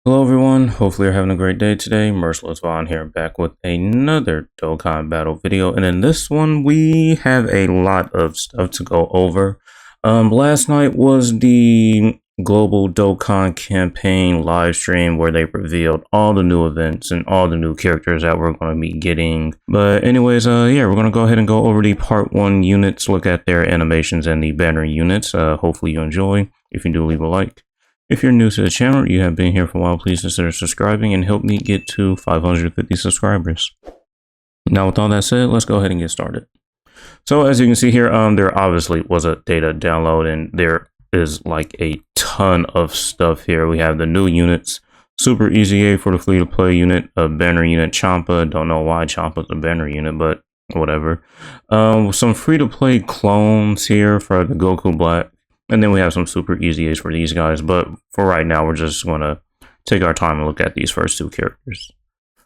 Hello everyone, hopefully you're having a great day today. Merciless Vaughn here, back with another Dokkan battle video, and in this one we have a lot of stuff to go over. Last night was the global Dokkan campaign live stream where they revealed all the new events and all the new characters that we're going to be getting. But anyways, yeah, we're going to go ahead and go over the part 1 units, look at their animations and the banner units. Hopefully you enjoy. If you do, leave a like. If you're new to the channel, you have been here for a while, please consider subscribing and help me get to 550 subscribers. Now, with all that said, let's go ahead and get started. So as you can see here, there obviously was a data download and there is like a ton of stuff here. We have the new units, Super Easy A for the free to play unit, a banner unit, Champa. Don't know why Champa's a banner unit, but whatever. Some free to play clones here for the Goku Black. And then we have some super easy A's for these guys. But for right now, we're just going to take our time and look at these first two characters.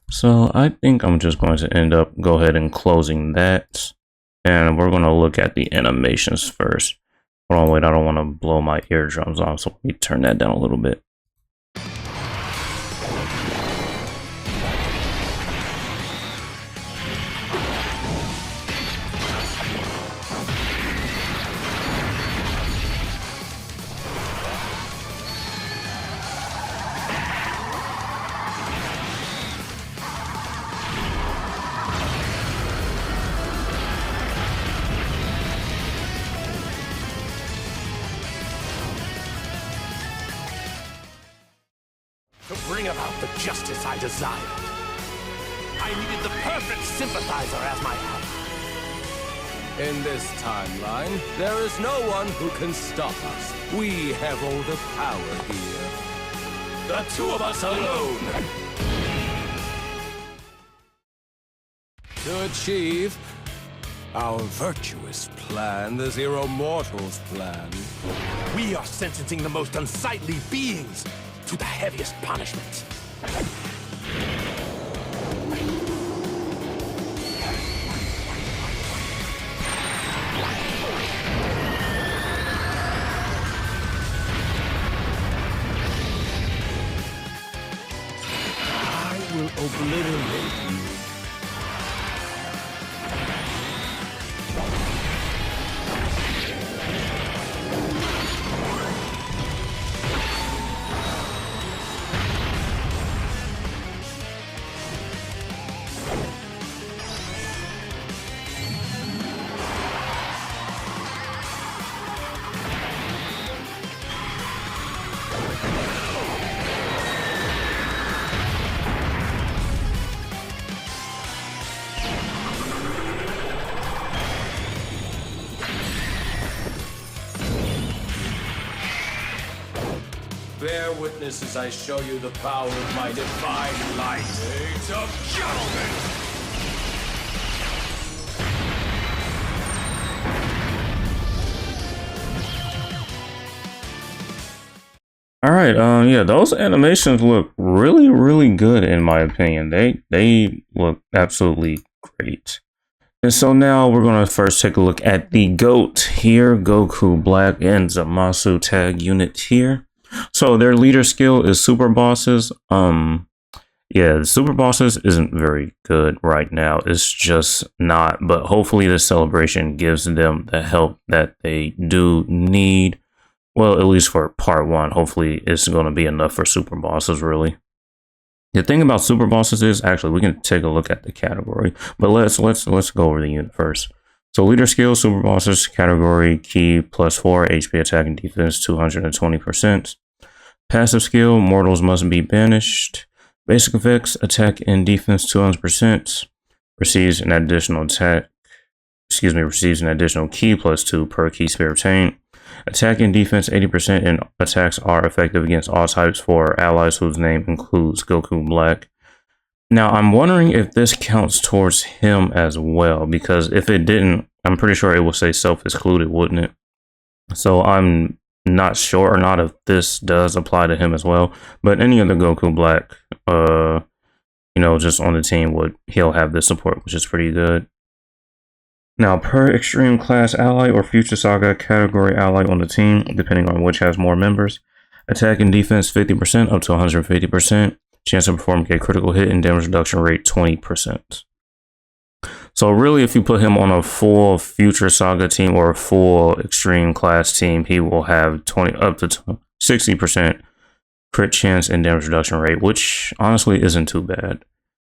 So I think I'm just going to go ahead and closing that. And we're going to look at the animations first. Hold on, wait, I don't want to blow my eardrums off. So let me turn that down a little bit. To bring about the justice I desired. I needed the perfect sympathizer as my ally. In this timeline, there is no one who can stop us. We have all the power here. The two of us alone! To achieve our virtuous plan, the Zero Mortals plan. We are sentencing the most unsightly beings to the heaviest punishment. I will obliterate you. Bear witness as I show you the power of my divine light. Age of Judgment! All right, yeah, those animations look really good in my opinion. They look absolutely great. And so now we're gonna first take a look at the GOAT here, Goku Black and Zamasu tag unit here. So their leader skill is Super Bosses. Yeah, the Super Bosses isn't very good right now. It's just not, but hopefully the celebration gives them the help that they do need. Well, at least for part 1, hopefully it's going to be enough for Super Bosses, really. The thing about Super Bosses is, actually, we can take a look at the category, but let's go over the unit first. So leader skill, Super Bosses, category, key, +4, HP attack and defense, 220%. Passive skill, mortals must be banished. Basic effects, attack and defense, 200%. Receives an additional receives an additional key +2 per key sphere obtained. Attack and defense 80%, and attacks are effective against all types for allies whose name includes Goku Black. Now, I'm wondering if this counts towards him as well, because if it didn't, I'm pretty sure it would say self-excluded, wouldn't it? So I'm not sure or not if this does apply to him as well, but any other Goku Black, you know, just on the team he'll have this support, which is pretty good. Now, per extreme class ally or future saga category ally on the team, depending on which has more members, Attack and defense 50% up to 150%. Chance to perform a critical hit and damage reduction rate 20%. So really, if you put him on a full Future Saga team or a full Extreme Class team, he will have 20 up to 60% crit chance and damage reduction rate, which honestly isn't too bad.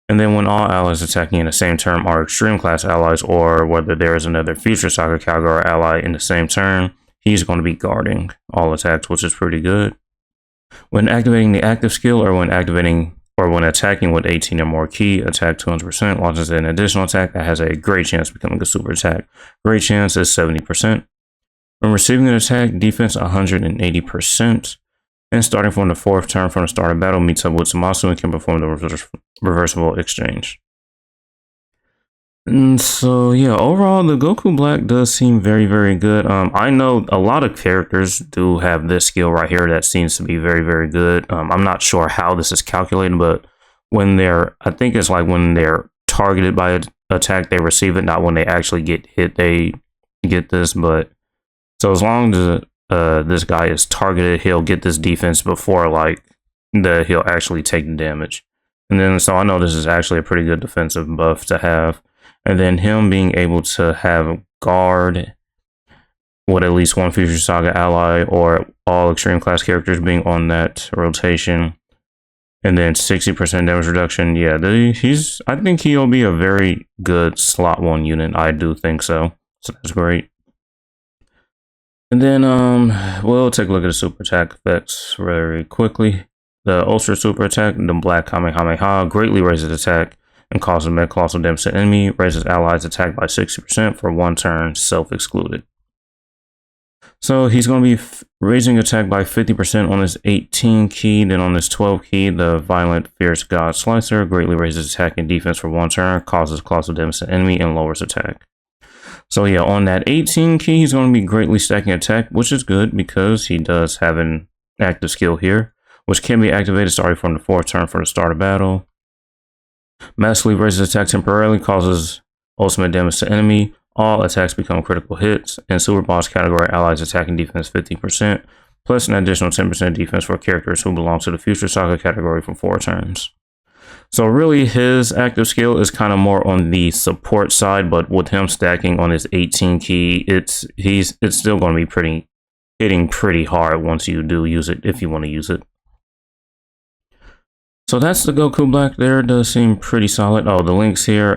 And then when all allies attacking in the same turn are Extreme Class allies, or whether there is another Future Saga category ally in the same turn, he's going to be guarding all attacks, which is pretty good. When activating the active skill, or when attacking with 18 or more ki, attack 200%, launches an additional attack that has a great chance of becoming a super attack. Great chance is 70%. When receiving an attack, defense 180%. And starting from the 4th turn from the start of battle, meets up with Zamasu and can perform the reversible exchange. And so yeah, overall the Goku Black does seem very, very good. I know a lot of characters do have this skill right here that seems to be very, very good. I'm not sure how this is calculated, but when I think it's like when they're targeted by an attack, they receive it, not when they actually get hit, they get this. But so as long as this guy is targeted, he'll get this defense before he'll actually take the damage. And then so I know this is actually a pretty good defensive buff to have. And then him being able to have guard with at least one Future Saga ally or all Extreme Class characters being on that rotation. And then 60% damage reduction. Yeah, I think he'll be a very good slot 1 unit. I do think so. So that's great. And then we'll take a look at the super attack effects very quickly. The Ultra Super Attack, the Black Kamehameha, greatly raises attack and causes colossal damage to enemy, raises allies attack by 60% for 1 turn, self-excluded. So he's going to be raising attack by 50% on his 18 ki, then on his 12 ki, the Violent Fierce God Slicer, greatly raises attack and defense for 1 turn, causes colossal damage to enemy, and lowers attack. So yeah, on that 18 ki, he's going to be greatly stacking attack, which is good because he does have an active skill here, which can be activated starting from the 4th turn for the start of battle. Massively raises attack temporarily, causes ultimate damage to enemy. All attacks become critical hits. And Super Boss category allies attack and defense 50%, plus an additional 10% defense for characters who belong to the Future Saga category for 4 turns. So really, his active skill is kind of more on the support side, but with him stacking on his 18 ki, it's still going to be hitting pretty hard once you do use it, if you want to use it. So that's the Goku Black there. It does seem pretty solid. Oh, the links here.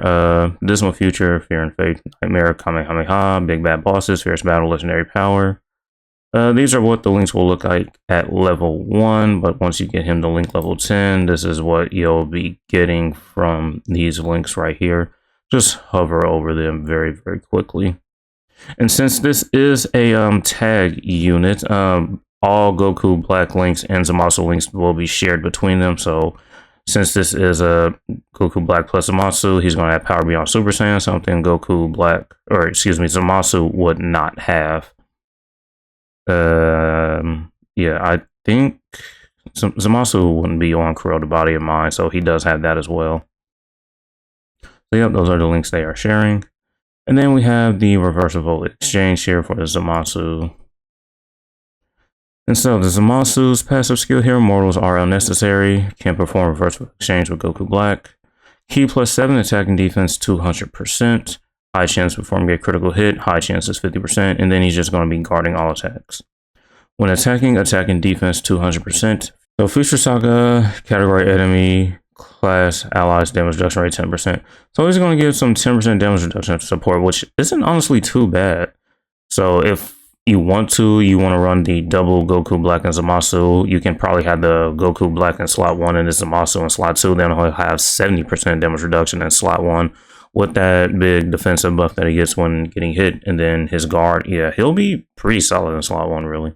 Dismal Future, Fear and Fate, Nightmare, Kamehameha, Big Bad Bosses, Fierce Battle, Legendary Power. These are what the links will look like at level 1, but once you get him to link level 10, this is what you'll be getting from these links right here. Just hover over them very, very quickly. And since this is a tag unit, all Goku Black links and Zamasu links will be shared between them. So since this is a Goku Black plus Zamasu, he's going to have Power Beyond Super Saiyan, something Zamasu would not have. Yeah, I think Zamasu wouldn't be on Kuro the Body of Mind, so he does have that as well. So yep, those are the links they are sharing. And then we have the reversible exchange here for the Zamasu. And so the Zamasu's passive skill here, mortals are unnecessary, can perform reversible exchange with Goku Black. Ki plus 7, attack and defense 200%. High chance to perform a critical hit, high chance is 50%, and then he's just going to be guarding all attacks. When attacking, attack and defense 200%. So Future Saga, category enemy, class, allies, damage reduction rate 10%. So he's going to give some 10% damage reduction support, which isn't honestly too bad. So if you want to run the double Goku Black and Zamasu, you can probably have the Goku Black in slot 1 and the Zamasu in slot 2. Then he'll have 70% damage reduction in slot 1 with that big defensive buff that he gets when getting hit. And then his guard, yeah, he'll be pretty solid in slot 1, really.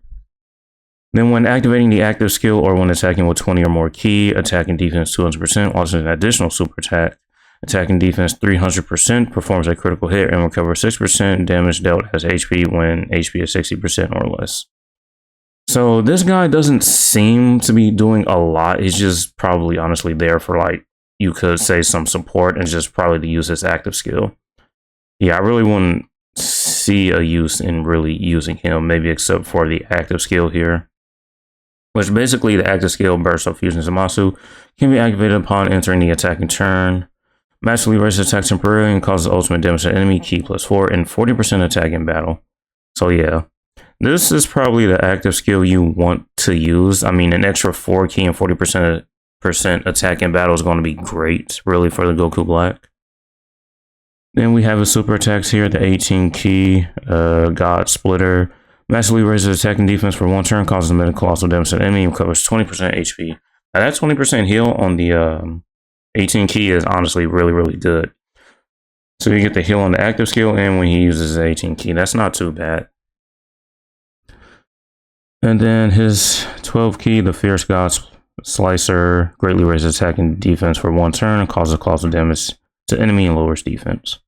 Then when activating the active skill or when attacking with 20 or more ki, attack and defense 200%, launches an additional super attack. Attack and defense 300%, performs a critical hit and recovers 6% damage dealt as HP when HP is 60% or less. So this guy doesn't seem to be doing a lot. He's just probably honestly there for, like, you could say some support and just probably to use his active skill. Yeah, I really wouldn't see a use in really using him, maybe except for the active skill here. which basically the active skill Burst of Fusion Zamasu can be activated upon entering the attacking turn. Magically raises attack temporarily and causes ultimate damage to enemy key +4 and 40% attack in battle. So yeah, this is probably the active skill you want to use. I mean, an extra 4 key and 40% attack in battle is going to be great, really, for the Goku Black. Then we have the super attacks here, the 18 key, God Splitter. Massively raises attack and defense for 1 turn, causes meta colossal damage to the enemy, and covers 20% HP. Now that 20% heal on the 18 key is honestly really, really good. So you get the heal on the active skill and when he uses the 18 key. That's not too bad. And then his 12 key, the Fierce God Slicer, greatly raises attack and defense for 1 turn and causes colossal damage to enemy and lowers defense.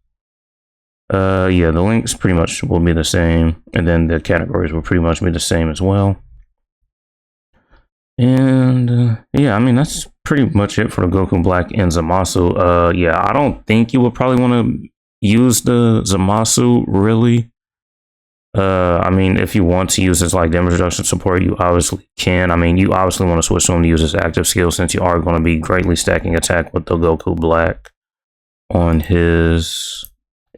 Yeah, the links pretty much will be the same, and then the categories will pretty much be the same as well. And yeah, I mean, that's pretty much it for the Goku Black and Zamasu. Yeah, I don't think you would probably want to use the Zamasu, really. I mean, if you want to use this like damage reduction support, you obviously can. I mean, you obviously want to switch to him to use his active skill since you are going to be greatly stacking attack with the Goku Black on his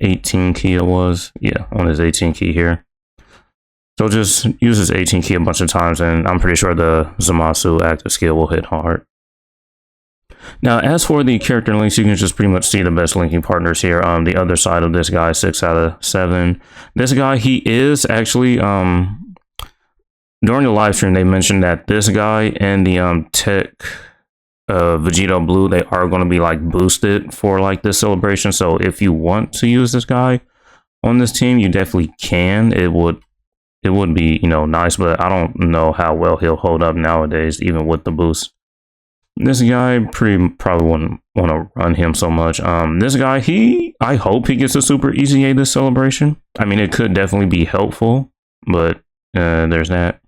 18 key it was. Yeah, on his 18 key here. So just use his 18 key a bunch of times and I'm pretty sure the Zamasu active skill will hit hard. Now, as for the character links, you can just pretty much see the best linking partners here. The other side of this guy, 6 out of 7. This guy, he is actually, during the live stream, they mentioned that this guy and the Tech Vegito Blue, they are going to be like boosted for like this celebration. So if you want to use this guy on this team, you definitely can. It would be, you know, nice, but I don't know how well he'll hold up nowadays, even with the boost. This guy probably wouldn't want to run him so much. This guy, I hope he gets a super easy A this celebration. I mean, it could definitely be helpful, but there's that.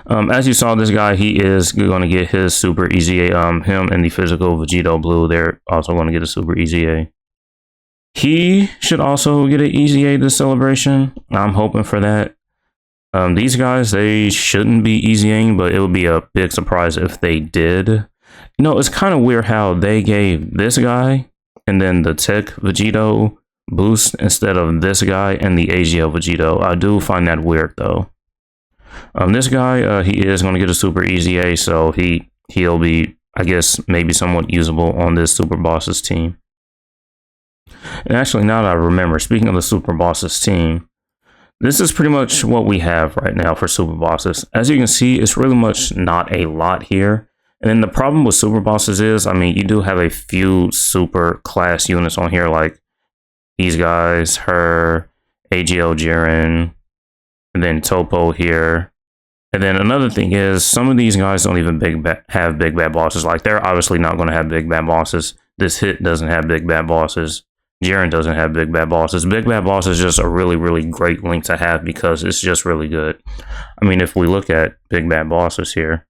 As you saw, this guy, he is going to get his super easy A. Him and the physical Vegito Blue, they're also going to get a super easy A. He should also get an easy A this celebration. I'm hoping for that. These guys, they shouldn't be easying, but it would be a big surprise if they did. You know, it's kind of weird how they gave this guy and then the Tech Vegito boost instead of this guy and the AGL Vegito. I do find that weird, though. This guy, he is going to get a super easy A, so he'll be, I guess, maybe somewhat usable on this Super Bosses team. And actually, now that I remember, speaking of the Super Bosses team, this is pretty much what we have right now for Super Bosses. As you can see, it's really much not a lot here. And then the problem with Super Bosses is, I mean, you do have a few super class units on here, like these guys, her, AGL Jiren, and then Topo here. And then another thing is, some of these guys don't even have big bad bosses. Like, they're obviously not going to have big bad bosses. This hit doesn't have big bad bosses. Jiren doesn't have big bad bosses. Big bad boss is just a really, really great link to have because it's just really good. I mean, if we look at big bad bosses here,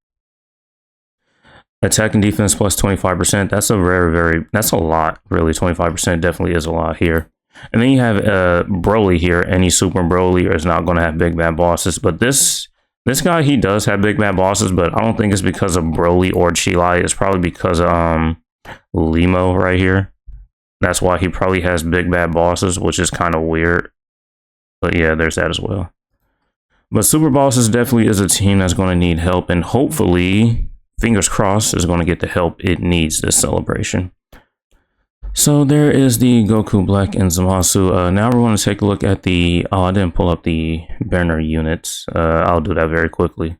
attack and defense plus 25%, that's a that's a lot, really. 25% definitely is a lot here. And then you have Broly here. Any Super Broly is not going to have big bad bosses, but this guy, he does have big bad bosses, but I don't think it's because of Broly or Chilai. It's probably because of Limo right here. That's why he probably has big bad bosses, which is kind of weird. But yeah, there's that as well. But Super Bosses definitely is a team that's going to need help, and hopefully, fingers crossed, is going to get the help it needs this celebration. So there is the Goku Black and Zamasu. Now we're going to take a look at the... Oh, I didn't pull up the banner units. I'll do that very quickly.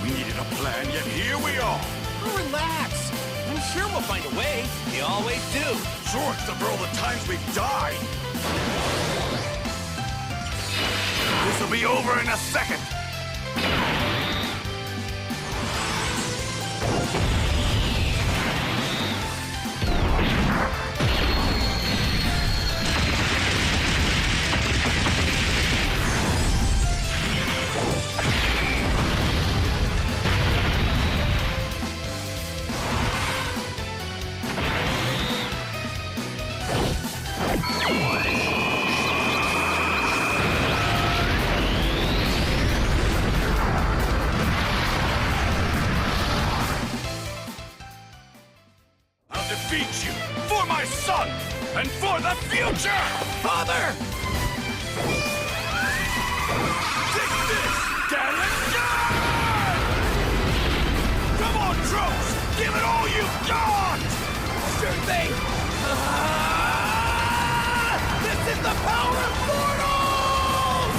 We needed a plan, yet here we are. Relax. I'm sure we'll find a way. We always do. Sure, except for all the times we've died. This'll be over in a second. Defeat you for my son and for the future! Father! Take this, Galaxy! Come on, Trunks! Give it all you've got! Sure thing. This is the power of portals!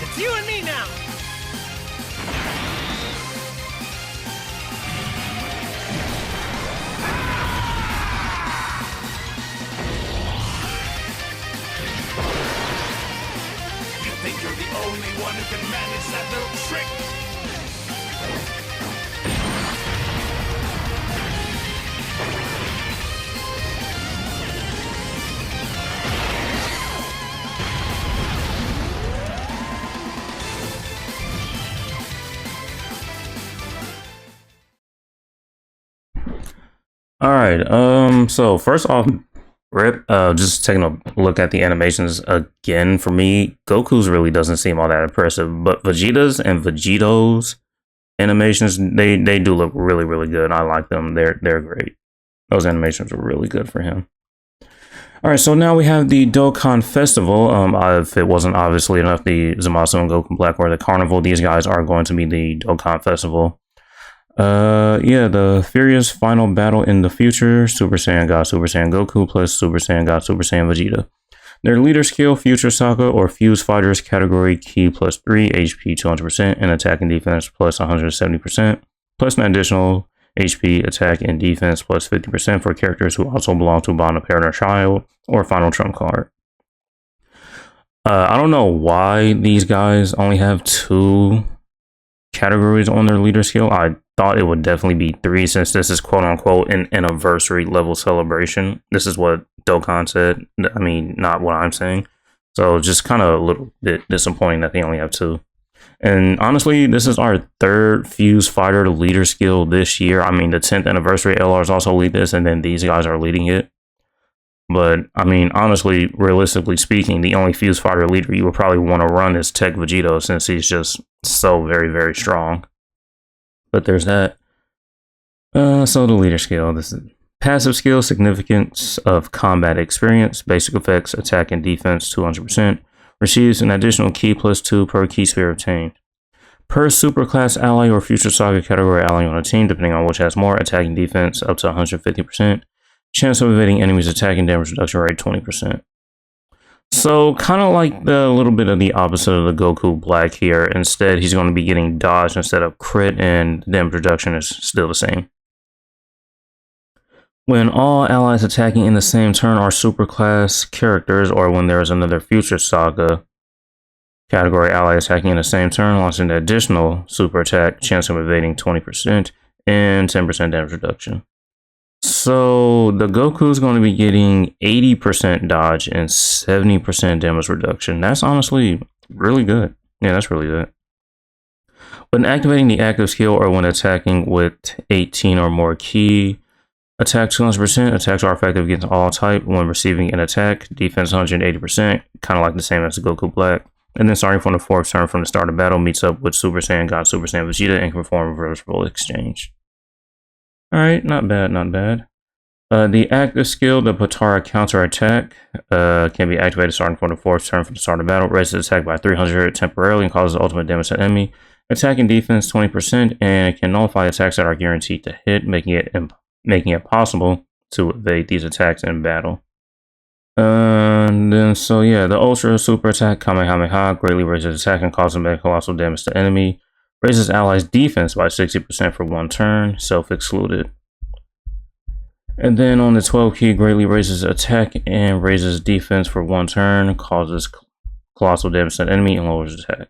It's you and me now. Think you're the only one who can manage that little trick? All right. So first off, just taking a look at the animations again. For me, Goku's really doesn't seem all that impressive, but Vegeta's and Vegito's animations, they do look really, really good. I like them. They're great. Those animations are really good for him. All right, so now we have the Dokkan Festival. If it wasn't obviously enough, the Zamasu and Goku Black or the Carnival, these guys are going to be the Dokkan Festival. Yeah, the Furious Final Battle in the Future, Super Saiyan God, Super Saiyan Goku plus Super Saiyan God, Super Saiyan Vegeta. Their leader skill, Future Saga or Fuse Fighters category, Ki plus 3, HP 200%, and attack and defense plus 170%, plus an additional HP, attack, and defense plus 50% for characters who also belong to Bond of Parent or Child or Final Trump card. I don't know why these guys only have 2 categories on their leader skill. I thought it would definitely be 3 since this is quote unquote an anniversary level celebration. This is what Dokkan said. I mean, not what I'm saying. So just kind of a little bit disappointing that they only have 2. And honestly, this is our 3rd Fuse Fighter leader skill this year. I mean, the 10th anniversary LRs also lead this, and then these guys are leading it. But I mean, honestly, realistically speaking, the only Fuse Fighter leader you would probably want to run is Tech Vegito, since he's just so very, very strong. But there's that. So the leader skill, this is passive skill, significance of combat experience, basic effects, attack and defense 200%, receives an additional Ki plus 2 per Ki sphere obtained. Per superclass ally or future saga category ally on a team, depending on which has more, attacking defense up to 150%, chance of evading enemies attacking damage reduction rate 20%. So kind of like the little bit of the opposite of the Goku Black here. Instead, he's going to be getting dodge instead of crit, and damage reduction is still the same. When all allies attacking in the same turn are superclass characters, or when there is another Future Saga category ally attacking in the same turn, launching an additional super attack, chance of evading 20%, and 10% damage reduction. So the Goku is going to be getting 80% dodge and 70% damage reduction. That's honestly really good. Yeah, that's really good. When activating the active skill or when attacking with 18 or more Ki, attack 200%, attacks are effective against all type. When receiving an attack, defense 180%, kind of like the same as the Goku Black. And then starting from the 4th turn from the start of battle, meets up with Super Saiyan God, Super Saiyan Vegeta, and can perform reversible exchange. Alright, not bad, not bad. The active skill, the Potara counter attack, can be activated starting from the 4th turn from the start of battle. Raises attack by 300 temporarily and causes ultimate damage to the enemy. Attack and defense 20%, and can nullify attacks that are guaranteed to hit, making it possible to evade these attacks in battle. And then, so yeah, the Ultra Super Attack Kamehameha greatly raises attack and causes colossal damage to enemy. Raises allies' defense by 60% for 1 turn, self-excluded. And then on the 12 key, greatly raises attack and raises defense for 1 turn, causes colossal damage to the enemy, and lowers attack.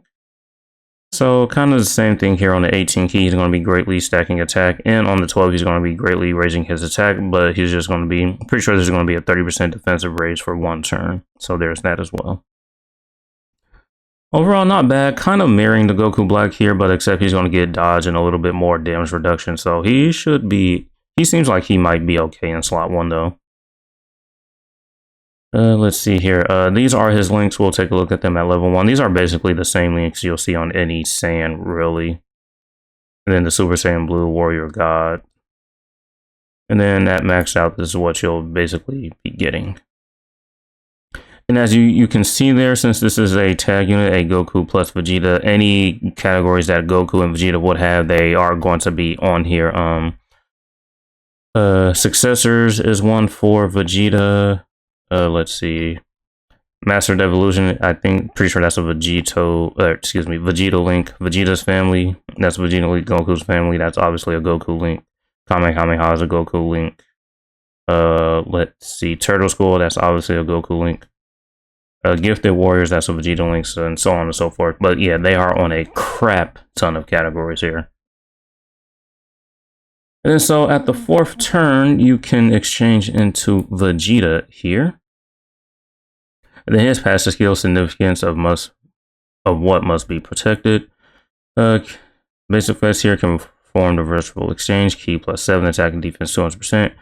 So kind of the same thing here on the 18 key. He's going to be greatly stacking attack, and on the 12 he's going to be greatly raising his attack, but he's just going to be, I'm pretty sure there's going to be a 30% defensive raise for 1 turn. So there's that as well. Overall, not bad. Kind of mirroring the Goku Black here, but except he's going to get dodge and a little bit more damage reduction. So he should be, he seems like he might be okay in slot 1 though. Let's see here. These are his links. We'll take a look at them at level 1. These are basically the same links you'll see on any Saiyan, really. And then the Super Saiyan Blue Warrior God. And then that maxed out, this is what you'll basically be getting. And as you can see there, since this is a tag unit, a Goku plus Vegeta, any categories that Goku and Vegeta would have, they are going to be on here. Successors is one for Vegeta. Let's see. Master Devolution, I think, pretty sure that's a Vegeta link. Vegeta's family, that's Vegeta link. Goku's family, that's obviously a Goku link. Kamehameha is a Goku link. Let's see. Turtle School, that's obviously a Goku link. Gifted Warriors, that's a Vegeta link, and so on and so forth. But yeah, they are on a crap ton of categories here. And then so at the 4th turn, you can exchange into Vegeta here. And then his passive skill significance of what must be protected. Basic effects here can perform the versatile exchange, key +7, attack and defense 200%,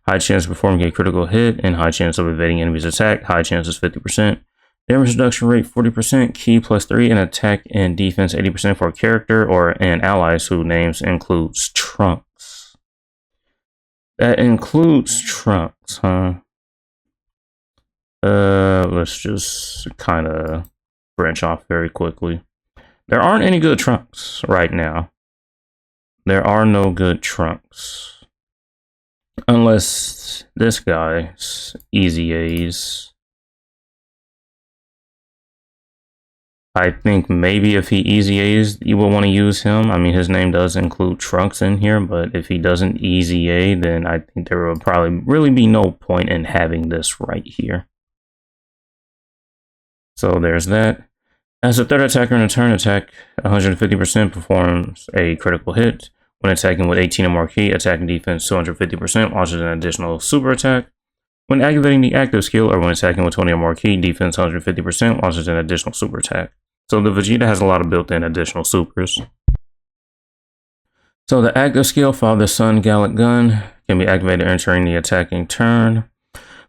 high chance of performing a critical hit, and high chance of evading enemy's attack, high chance is 50%. Damage reduction rate 40%, key +3, and attack and defense 80% for a character or an allies whose names includes Trunks. That includes Trunks, huh? Let's just kind of branch off very quickly. There aren't any good Trunks right now. There are no good Trunks. Unless this guy's Easy A's. I think maybe if he Easy A's, you will want to use him. I mean, his name does include Trunks in here, but if he doesn't Easy A, then I think there will probably really be no point in having this right here. So there's that. As a 3rd attacker in a turn, attack 150% performs a critical hit. When attacking with 18 or more key, attack and defense 250% launches an additional super attack. When activating the active skill or when attacking with 20 or more key, defense 150% launches an additional super attack. So the Vegeta has a lot of built-in additional supers. So the active skill, Father Son Gallic Gun, can be activated entering the attacking turn.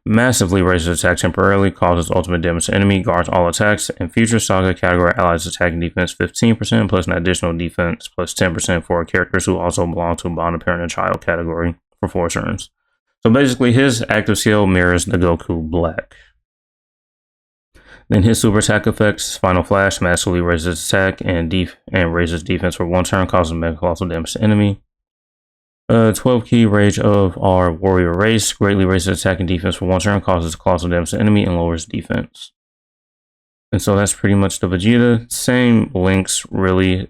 Massively raises attack temporarily, causes ultimate damage to enemy, guards all attacks, and future saga category allies attack and defense 15% plus an additional defense plus 10% for characters who also belong to bond, parent, and child category for 4 turns. So basically his active skill mirrors the Goku Black. Then his super attack effects, Final Flash, massively raises attack and raises defense for 1 turn, causing mega colossal damage to enemy. 12 key Rage of our warrior race greatly raises attack and defense for 1 turn, causes colossal damage to enemy, and lowers defense. And so that's pretty much the Vegeta. Same links, really.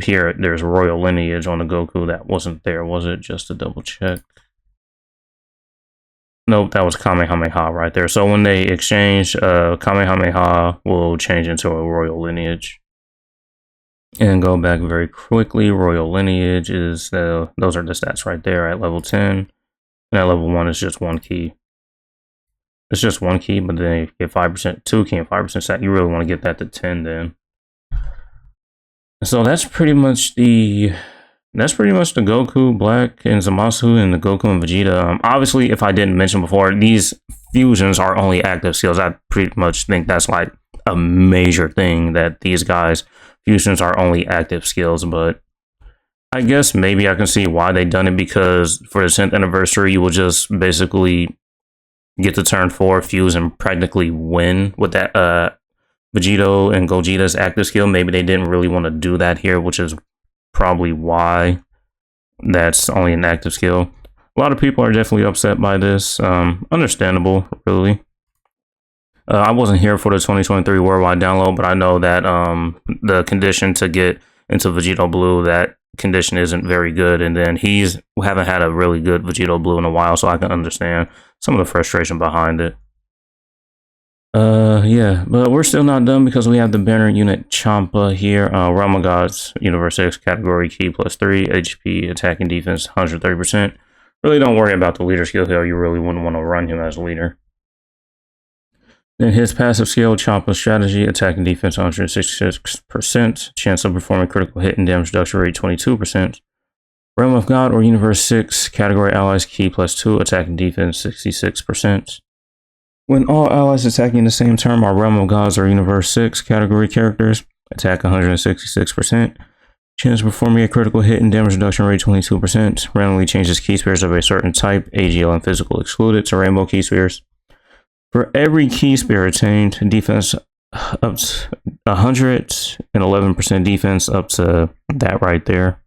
Here there's royal lineage on the Goku that wasn't there, was it? Just to double check. Nope, that was Kamehameha right there. So when they exchange, Kamehameha will change into a royal lineage. And go back very quickly. Royal lineage is those are the stats right there at level 10. And at level 1 is just 1 key. It's just 1 key, but then you get 5%, 2 key and 5% stat. You really want to get that to 10 then. So that's pretty much the Goku Black and Zamasu and the Goku and Vegeta. Obviously, if I didn't mention before, these fusions are only active skills. I pretty much think that's like a major thing, that these guys fusions are only active skills, but I guess maybe I can see why they done it, because for the 10th anniversary, you will just basically get to turn 4, fuse, and practically win with that Vegito and Gogeta's active skill. Maybe they didn't really want to do that here, which is probably why that's only an active skill. A lot of people are definitely upset by this. Understandable, really. I wasn't here for the 2023 worldwide download, but I know that the condition to get into Vegito Blue, that condition isn't very good, and then haven't had a really good Vegito Blue in a while, so I can understand some of the frustration behind it. Yeah, but we're still not done because we have the banner unit Champa here. Realm of Gods, Universe 6, category key +3, HP, attack and defense 130%. Really don't worry about the leader skill here. You really wouldn't want to run him as leader. Then his passive skill, Champa strategy, attack and defense 166%, chance of performing critical hit and damage reduction rate 22%. Realm of God or Universe 6, category allies key +2, attack and defense 66%. When all allies attacking in the same turn are Realm of Gods or Universe 6 category characters, attack 166%. Chance of performing a critical hit and damage reduction rate 22%. Randomly changes key spheres of a certain type, AGL and physical excluded, to rainbow key spheres. For every key sphere attained, defense up to 111% defense up to that right there.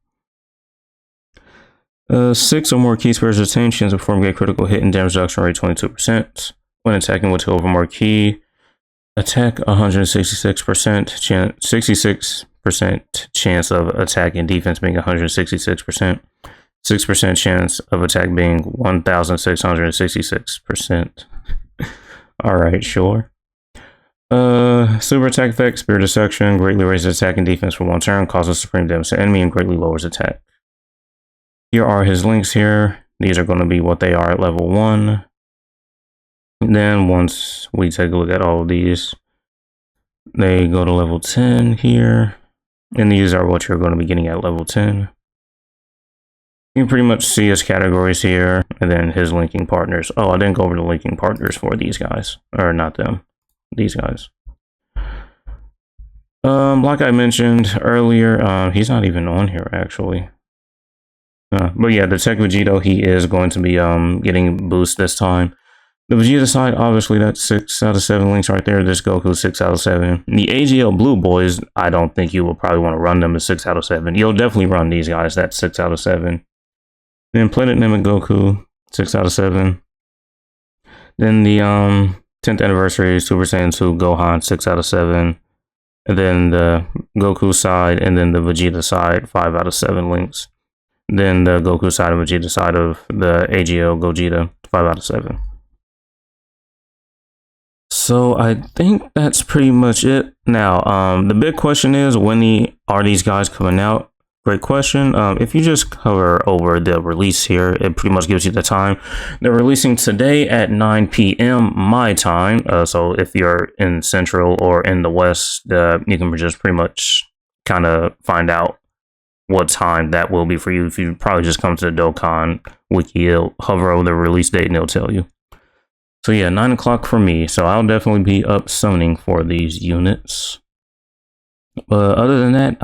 6 or more key spheres attained, chance of performing a critical hit and damage reduction rate 22%. When attacking with 2 or more key, attack 166%, 66% chance of attack and defense being 166%, 6% chance of attack being 1,666%. Alright, sure. Super attack effect, Spirit Dissection, greatly raises attack and defense for 1 turn, causes supreme damage to enemy, and greatly lowers attack. Here are his links here. These are going to be what they are at level 1. And then once we take a look at all of these, they go to level 10 here. And these are what you're going to be getting at level 10. You can pretty much see his categories here, and then his linking partners. Oh, I didn't go over the linking partners for these guys. Or not them. These guys. Like I mentioned earlier, he's not even on here actually. But yeah, the Tech Vegito, he is going to be getting boost this time. The Vegeta side, obviously, that's 6 out of 7 links right there. This Goku, 6 out of 7. The AGL Blue Boys, I don't think you will probably want to run them as 6 out of 7. You'll definitely run these guys, that's 6 out of 7. Then Planet Namek Goku, 6 out of 7. Then the 10th anniversary Super Saiyan 2 Gohan, 6 out of 7. And then the Goku side, and then the Vegeta side, 5 out of 7 links. Then the Goku side and Vegeta side of the AGL Gogeta, 5 out of 7. So I think that's pretty much it. Now, the big question is, when are these guys coming out? Great question. If you just hover over the release here, it pretty much gives you the time. They're releasing today at 9 p.m. my time. So if you're in Central or in the West, you can just pretty much kind of find out what time that will be for you. If you probably just come to the Dokkan wiki, it'll hover over the release date and it'll tell you. So yeah, 9 o'clock for me. So I'll definitely be up summoning for these units. But other than that,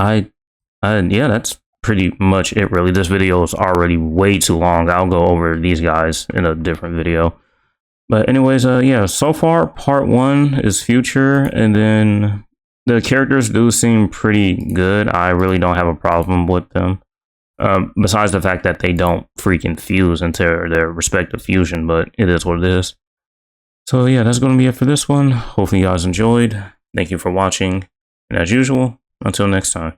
yeah, that's pretty much it really. This video is already way too long. I'll go over these guys in a different video. But anyways, yeah, so far part 1 is future, and then the characters do seem pretty good. I really don't have a problem with them. Besides the fact that they don't freaking fuse into their respective fusion, but it is what it is. So yeah, that's going to be it for this one. Hopefully you guys enjoyed. Thank you for watching. And as usual, until next time.